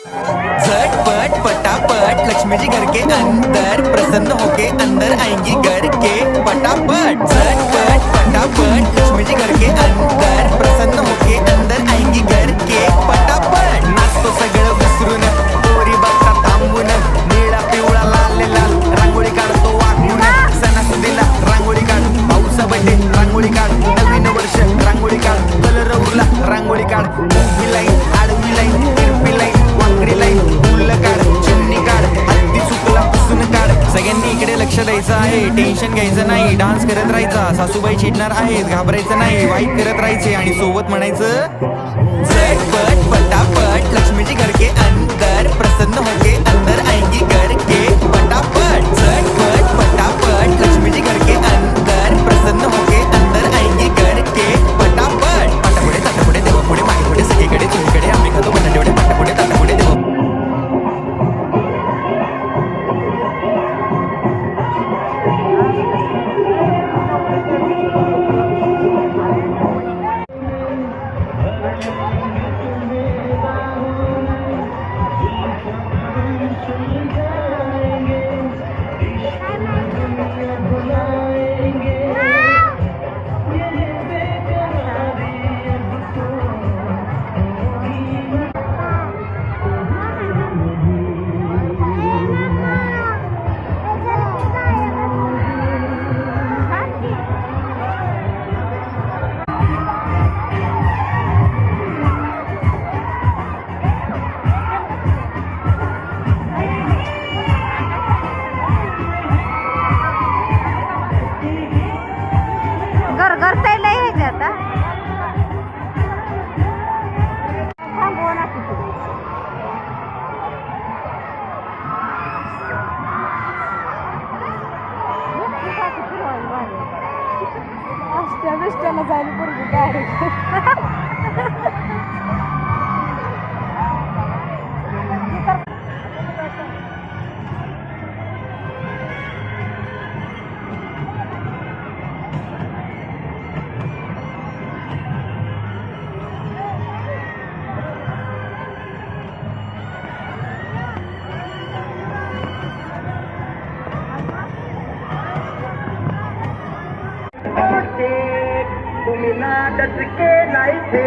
झटपट पटापट लक्ष्मी जी घर के अंदर प्रसन्न होके अंदर आएंगी घर के पटापट। झटपट पटापट लक्ष्मी जी घर के अंदर प्रसन्न होके अंदर आएंगी घर के पटापट। नाचतो सगळं विसरून पोरी बघता थांबून निळा पिवळा लाल लाल रांगोळी काढतो वाकून सणासुदीला रांगोळी काढ पावसामध्ये रांगोळी काढ नवीन वर्ष रांगोळी काढ कलर उरला रांगोळी काढ उभी लाईन आडवी लाईन तिरपी लाईन वाकडी लाईन फुल काढ चिमणी काढ हत्ती चुकला पुसून काढ। सगळ्यांनी इकडे लक्ष द्यायचं आहे टेन्शन घ्यायचं नाही डान्स करत राहायचा सासूबाई चिडणार आहेत घाबरायचं नाही वाईट करत राहायचे आणि सोबत म्हणायचं झटपट पटापट लक्ष्मी जी घर के अंदर प्रसन्न होके अंदर आएंगी घर के पटापट। झटपट पटापट लक्ष्मी जी घर के अंदर प्रसन्न होके अंदर आएंगी घर के पटापट। पटापुढे ताटापुढे देवापुढे माईपुढे सगळीकडे चोहीकडे आम्ही खातो बटाटेवडे पटापुढे ताटापुढे देवा। रस्त्याला जायला पोरगी डायरेक्ट तुम्ही नाटक के नाही थे